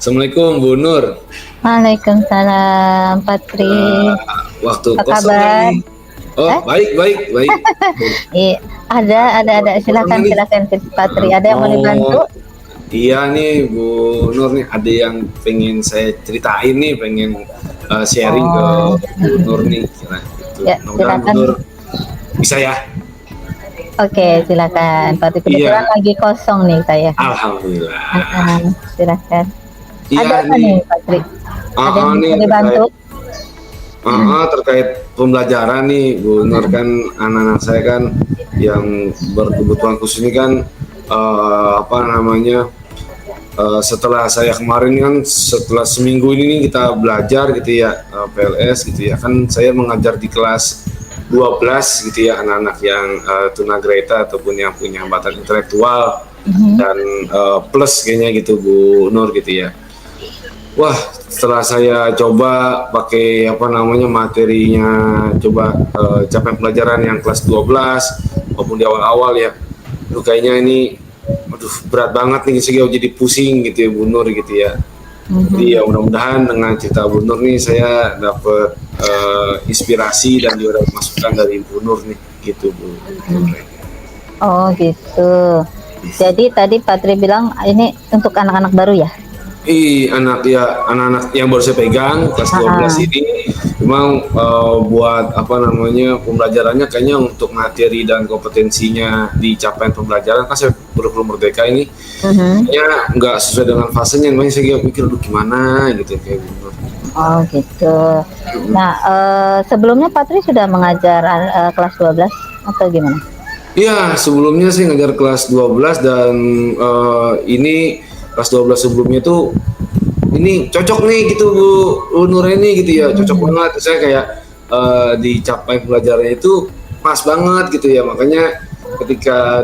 Assalamualaikum Bu Nur. Waalaikumsalam, Patri. Waktu Apa kosong kabar? nih. Oh, Eh? baik, baik, baik. Iya, ada. Waktu kosong Silakan, nih. silakan, Patri. Ada yang mau Oh, dibantu? iya nih Bu Nur nih, ada yang pengen saya ceritain nih, pengen sharing ke Oh, Bu Nur nih. Kira gitu. ya, Mudah-mudahan Bu silakan. Nur bisa ya. Oke, silakan, Patri. Kebetulan Iya, lagi kosong nih saya. alhamdulillah. Silakan. Ada Iya apa nih, nih, Patri? Ada yang nih bisa terkait dibantu? terkait pembelajaran nih Bu Nur, kan anak-anak saya kan yang berkebutuhan khusus ini kan apa namanya, setelah saya kemarin kan setelah seminggu ini nih kita belajar gitu ya, PLS gitu ya, kan saya mengajar di kelas 12 gitu ya, anak-anak yang tunagrahita ataupun yang punya hambatan intelektual dan plus kayaknya gitu Bu Nur gitu ya. Wah, setelah saya coba pakai apa namanya materinya, coba capaian pelajaran yang kelas 12 maupun di awal-awal ya, aduh kayaknya ini, aduh berat banget nih, saya jadi pusing gitu ya Bu Nur gitu ya. Jadi ya mudah-mudahan dengan cerita Bu Nur nih saya dapat inspirasi dan juga dapat masukan dari Bu Nur nih gitu Bu Nur. Oh, gitu. Jadi tadi Patri bilang ini untuk anak-anak baru ya? Anak-anak yang baru saya pegang kelas 12 ini memang buat apa namanya pembelajarannya kayaknya untuk materi dan kompetensinya di capaian pembelajaran, kan saya kurikulum merdeka ini kayaknya nggak sesuai dengan fasenya, makanya saya mikir aduh gimana gitu kayak gitu. Oh, gitu. Nah, sebelumnya Patri sudah mengajar kelas 12 atau gimana? Iya, sebelumnya sih ngajar kelas 12 dan ini kelas 12 sebelumnya tuh ini cocok nih gitu Bu Nureni gitu ya, cocok banget. Saya kayak di capaian pelajarannya itu pas banget gitu ya, makanya ketika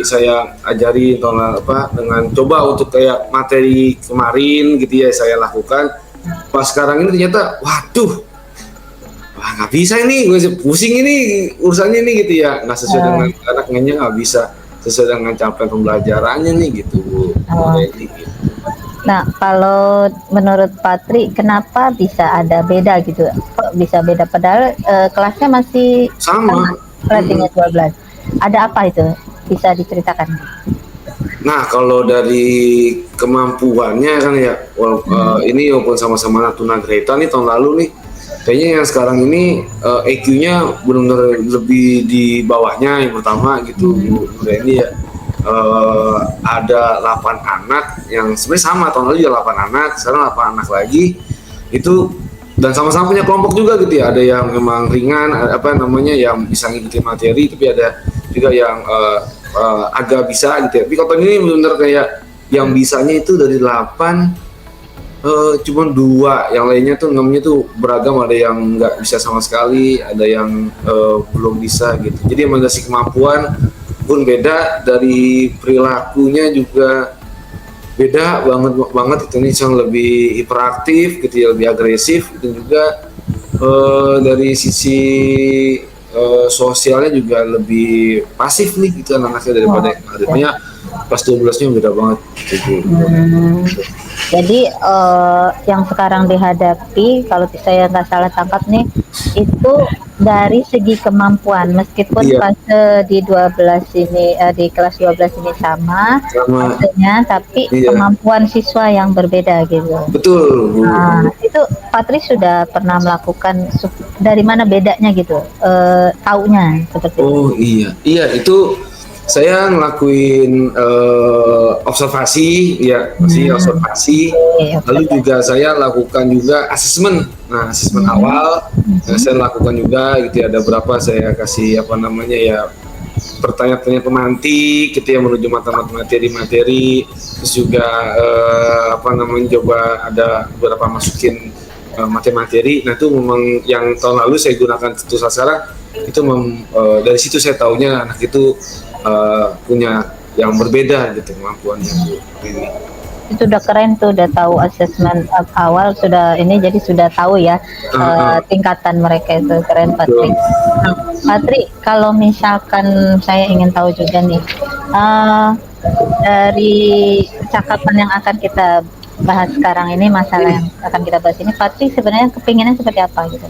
saya ajari dengan coba untuk kayak materi kemarin gitu ya saya lakukan, pas sekarang ini ternyata waduh, wah nggak bisa ini, gue pusing ini urusannya ini gitu ya, nggak sesuai dengan anaknya, nggak bisa sesuai dengan capaian pembelajarannya nih gitu Bu Nureni. Nah, kalau menurut Patri, kenapa bisa ada beda gitu? Kok bisa beda? Padahal kelasnya masih Sama. ratingnya 12. Ada apa itu? Bisa diceritakan? Nah, kalau dari kemampuannya kan ya, ini walaupun sama-sama tunagrahita nih tahun lalu nih, kayaknya yang sekarang ini EQ-nya benar-benar lebih di bawahnya yang pertama gitu. Ini ya ada 8 anak yang sebenarnya sama tahun lalu ya 8 anak, sekarang 8 anak lagi itu, dan sama-sama punya kelompok juga gitu ya. Ada yang memang ringan, apa namanya yang bisa ngikutin materi, tapi ada juga yang agak bisa gitu ya. Tapi kalau ini benar-benar kayak yang bisanya itu dari 8 cuma 2, yang lainnya tuh 6-nya tuh beragam, ada yang nggak bisa sama sekali, ada yang belum bisa gitu. Jadi emang dari kemampuan pun beda, dari perilakunya juga beda banget itu nih, yang lebih hiperaktif gitu ya, lebih agresif, dan juga dari sisi sosialnya juga lebih pasif nih gitu anak-anaknya daripada yang adanya pas 12-nya beda banget gitu. Jadi yang sekarang dihadapi, kalau saya nggak salah tangkap nih, itu dari segi kemampuan, meskipun fase di 12 ini di kelas 12 ini sama fasenya, tapi kemampuan siswa yang berbeda gitu. Betul Bu. Nah, itu Patri sudah pernah melakukan dari mana bedanya gitu, taunya seperti itu? Iya itu saya ngelakuin observasi ya, observasi. Lalu juga saya lakukan juga asesmen. Nah, asesmen awal saya lakukan juga gitu ya. Ada berapa saya kasih apa namanya ya, pertanyaan-pertanyaan pemantik gitu ya, menuju materi-materi. Terus juga apa namanya, coba ada beberapa masukin materi. Nah, itu memang yang tahun lalu saya gunakan terus sekarang itu dari situ saya taunya anak itu punya yang berbeda gitu kemampuannya Bu ini. Itu udah keren tuh, udah tahu asesmen awal, sudah ini, jadi sudah tahu ya tingkatan mereka itu. Keren Patri. Patri, kalau misalkan saya ingin tahu juga nih, dari percakapan yang akan kita bahas sekarang ini, masalah yang akan kita bahas ini, Patri sebenarnya kepinginnya seperti apa gitu?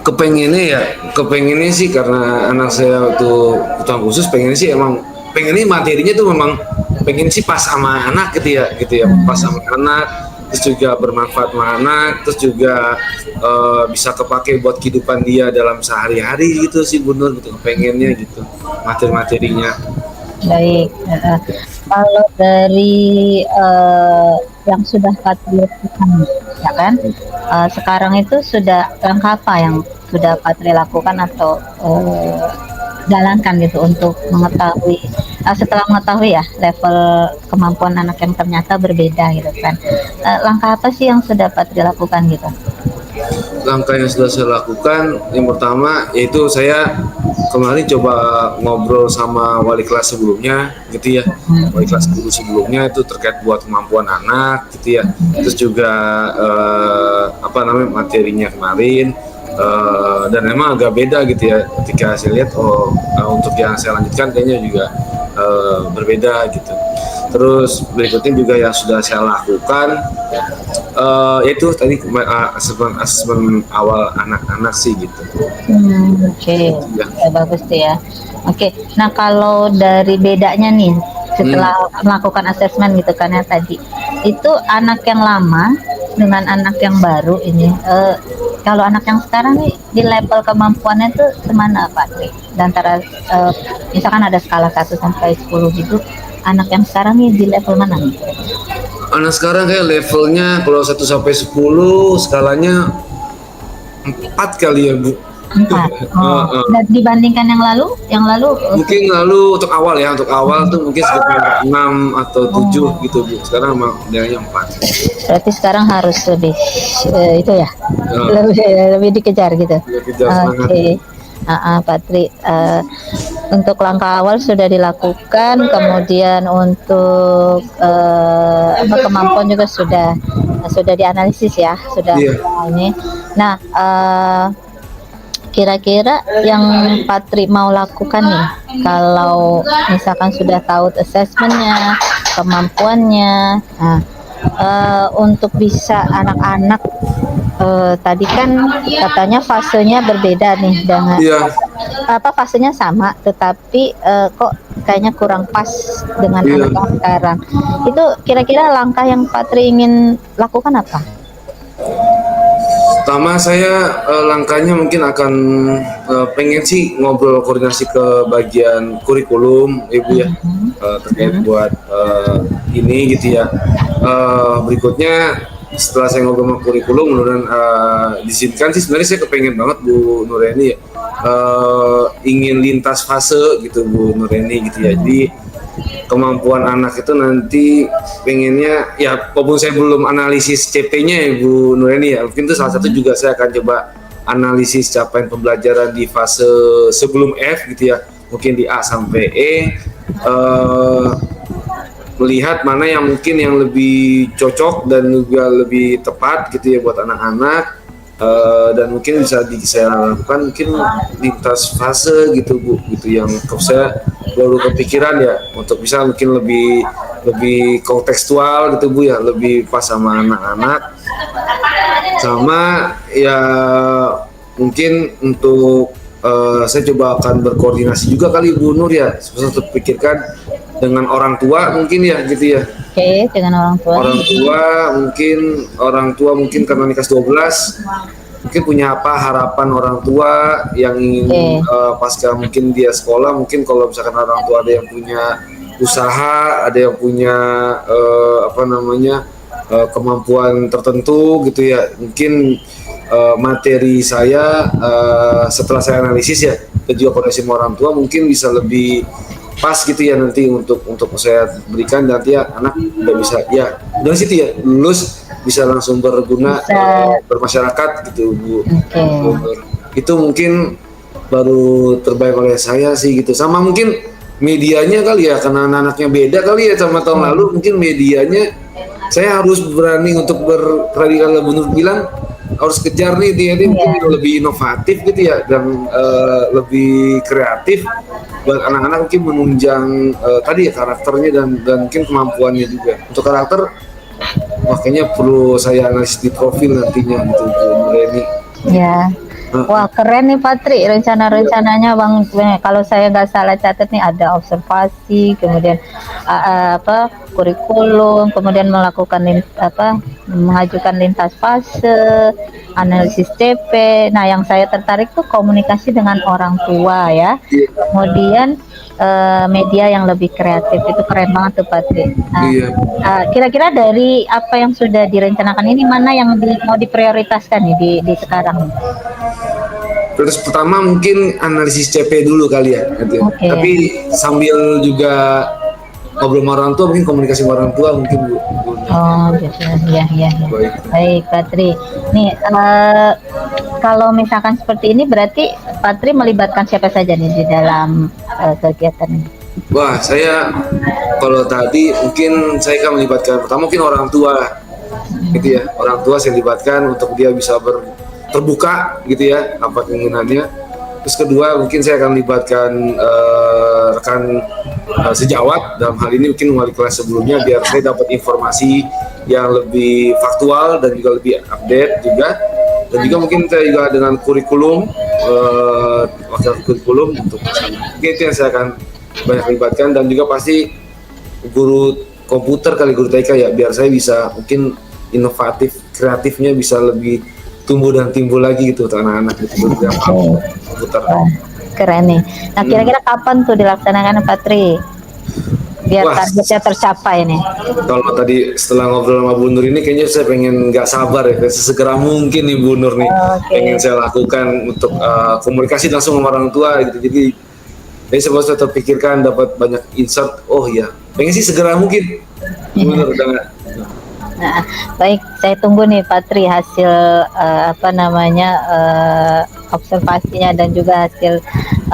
Kepengennya sih karena anak saya waktu kebutuhan khusus, pengennya sih emang pengennya materinya tuh memang pengen sih pas sama anak gitu ya, pas sama anak, terus juga bermanfaat sama anak, terus juga bisa kepake buat kehidupan dia dalam sehari-hari gitu sih Bu Nur, gitu pengennya gitu materi-materinya. Baik, kalau dari yang sudah Patri lakukan, ya kan? Sekarang itu sudah langkah apa yang sudah Patri lakukan atau jalankan gitu untuk mengetahui, setelah mengetahui ya level kemampuan anak yang ternyata berbeda gitu kan? Langkah apa sih yang sudah Patri lakukan gitu? Langkah yang sudah saya lakukan, yang pertama yaitu saya kemarin coba ngobrol sama wali kelas sebelumnya gitu ya, wali kelas guru sebelumnya itu terkait buat kemampuan anak gitu ya, terus juga materinya kemarin, dan emang agak beda gitu ya ketika saya lihat untuk yang saya lanjutkan kayaknya juga berbeda gitu. Terus berikutnya juga yang sudah saya lakukan itu tadi asesmen awal anak-anak sih gitu. Oke. Ya. Bagus tuh ya. Oke. Nah kalau dari bedanya nih setelah melakukan asesmen gitu kan ya tadi, itu anak yang lama dengan anak yang baru ini, kalau anak yang sekarang nih di level kemampuannya tuh semana Pak Tri? Antara misalkan ada skala 1 sampai 10 gitu, anak yang sekarang nih di level mana nih? Anak sekarang kayak levelnya kalau 1 sampai 10 skalanya 4 kali ya Bu. 4. Dan dibandingkan yang lalu mungkin lalu untuk awal tuh mungkin sekitar 6 atau 7 gitu Bu. Sekarang nilainya 4. Berarti sekarang harus lebih itu ya. Lebih dikejar gitu. Oke. Patri, untuk langkah awal sudah dilakukan, kemudian untuk kemampuan juga sudah dianalisis ya, sudah ini. Nah, kira-kira yang Patri mau lakukan nih, kalau misalkan sudah tahu assessmentnya, kemampuannya, untuk bisa anak-anak tadi kan katanya fasenya berbeda nih dengan fasenya sama, tetapi kok kayaknya kurang pas dengan anak yang sekarang. Itu kira-kira langkah yang Patri ingin lakukan apa? Pertama saya langkahnya mungkin akan pengen sih ngobrol koordinasi ke bagian kurikulum Ibu ya, terkait buat ini gitu ya. Berikutnya setelah saya ngobrol sama kurikulum, mudah-mudahan diizinkan sih, sebenarnya saya kepengen banget Bu Nureni ya, ingin lintas fase gitu Bu Nureni gitu ya. Jadi kemampuan anak itu nanti pengennya ya, walaupun saya belum analisis CP-nya ya Bu Nureni ya, mungkin itu salah satu juga saya akan coba analisis capaian pembelajaran di fase sebelum F gitu ya, mungkin di A sampai E, melihat mana yang mungkin yang lebih cocok dan juga lebih tepat gitu ya buat anak-anak, dan mungkin bisa saya lakukan mungkin lintas fase gitu Bu, gitu yang saya baru kepikiran ya, untuk bisa mungkin lebih kontekstual gitu Bu ya, lebih pas sama anak-anak. Sama ya mungkin untuk saya coba akan berkoordinasi juga kali Bu Nur ya, seperti terpikirkan dengan orang tua mungkin ya gitu ya. Oke, dengan orang tua mungkin karena nikah 12, mungkin punya apa harapan orang tua yang ingin pasca mungkin dia sekolah, mungkin kalau misalkan orang tua ada yang punya usaha, ada yang punya kemampuan tertentu gitu ya, mungkin materi saya setelah saya analisis ya, dan juga koordinasi sama orang tua mungkin bisa lebih pas gitu ya nanti untuk saya berikan, nanti ya anak udah bisa ya dari situ ya lulus bisa langsung berguna bermasyarakat gitu Bu. Itu mungkin baru terbaik oleh saya sih gitu. Sama mungkin medianya kali ya, karena anak-anaknya beda kali ya sama tahun lalu, mungkin medianya saya harus berani untuk tadi kalau Bu Nur bilang harus kejar nih dia mungkin lebih inovatif gitu ya, dan lebih kreatif buat anak-anak, mungkin menunjang tadi ya karakternya dan mungkin kemampuannya juga. Untuk karakter makanya perlu saya analisis di profil nantinya gitu Bu Nureni. Ya. Wah, keren nih Patri rencana-rencananya Bang. Kalau saya nggak salah catat nih ada observasi, kemudian kurikulum, kemudian mengajukan lintas fase, analisis TP. Nah, yang saya tertarik tuh komunikasi dengan orang tua ya. Kemudian media yang lebih kreatif, itu keren banget tuh Patri. Nah, Iya. kira-kira dari apa yang sudah direncanakan ini mana yang mau diprioritaskan nih di sekarang? Terus pertama mungkin analisis CP dulu kali ya, gitu ya. Oke. Tapi sambil juga ngobrol sama orang tua, mungkin komunikasi sama orang tua mungkin Bu. Oh gitu, ya ya ya. Baik. Baik Patri. Nih kalau misalkan seperti ini berarti Patri melibatkan siapa saja nih di dalam kegiatan ini? Wah, saya kalau tadi mungkin saya akan melibatkan pertama mungkin orang tua, gitu ya. Orang tua saya libatkan untuk dia bisa terbuka, gitu ya, apa keinginannya. Terus kedua mungkin saya akan libatkan rekan sejawat, dalam hal ini mungkin wali kelas sebelumnya, biar saya dapat informasi yang lebih faktual dan juga lebih update juga. Dan juga mungkin saya juga dengan kurikulum, wakil kurikulum untuk mungkin itu yang saya akan banyak libatkan, dan juga pasti guru komputer kali, guru TK ya, biar saya bisa mungkin inovatif, kreatifnya bisa lebih tumbuh dan timbul lagi gitu untuk anak-anak gitu yang komputer. Keren nih. Nah kira-kira kapan tuh dilaksanakan Patri biar targetnya tercapai nih? Kalau tadi setelah ngobrol sama Bu Nur ini kayaknya saya pengen nggak sabar ya, sesegera mungkin nih Bu Nur nih, pengen saya lakukan untuk komunikasi langsung sama orang tua gitu. Jadi saya terpikirkan dapat banyak insight. Oh iya, pengen sih segera mungkin. Bu Nur udah. Nah, baik, saya tunggu nih Patri hasil observasinya dan juga hasil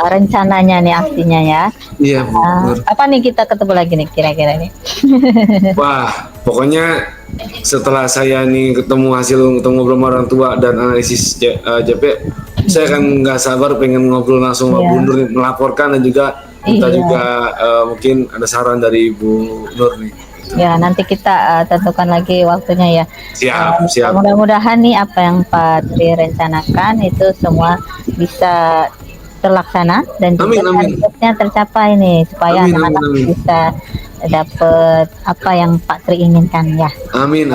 rencananya nih aksinya ya. Iya, benar. Apa nih kita ketemu lagi nih kira-kira nih? Wah, pokoknya setelah saya nih ketemu ngobrol sama orang tua dan analisis JP, saya akan nggak sabar pengen ngobrol langsung sama Bu Nur nih, melaporkan dan juga minta juga mungkin ada saran dari Bu Nur nih. Ya, nanti kita tentukan lagi waktunya ya. Siap. Mudah-mudahan nih apa yang Patri rencanakan itu semua bisa terlaksana dan juga targetnya tercapai nih, supaya anak-anak bisa dapat apa yang Patri inginkan ya. Amin.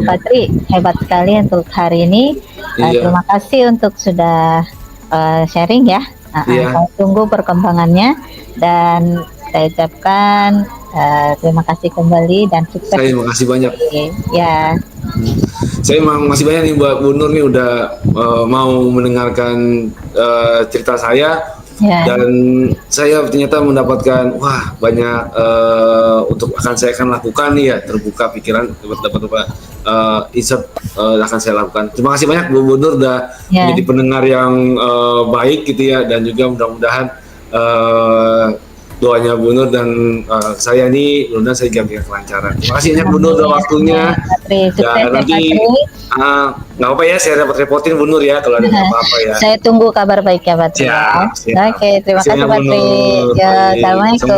Patri hebat sekali untuk hari ini. Terima kasih untuk sudah sharing ya. Saya tunggu perkembangannya dan saya ucapkan terima kasih kembali dan sukses. Saya makasih banyak. Ya. Saya makasih banyak nih buat Bu Nur nih udah mau mendengarkan cerita saya. Dan saya ternyata mendapatkan banyak untuk saya akan lakukan nih ya, terbuka pikiran, dapat insight akan saya lakukan. Terima kasih banyak Bu Nur udah menjadi pendengar yang baik gitu ya, dan juga mudah-mudahan doanya Bu Nur dan saya ini mudah-mudahan saya juga kelancaran. Terima kasih banyak Bu Nur udah waktunya. Dan nanti nggak apa-apa ya, saya repotin Bu Nur ya kalau ada apa-apa ya. Saya tunggu kabar baik ya Patri. Siap. Oke, terima kasih Patri. Ya, assalamualaikum.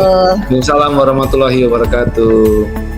Waalaikumsalam warahmatullahi wabarakatuh.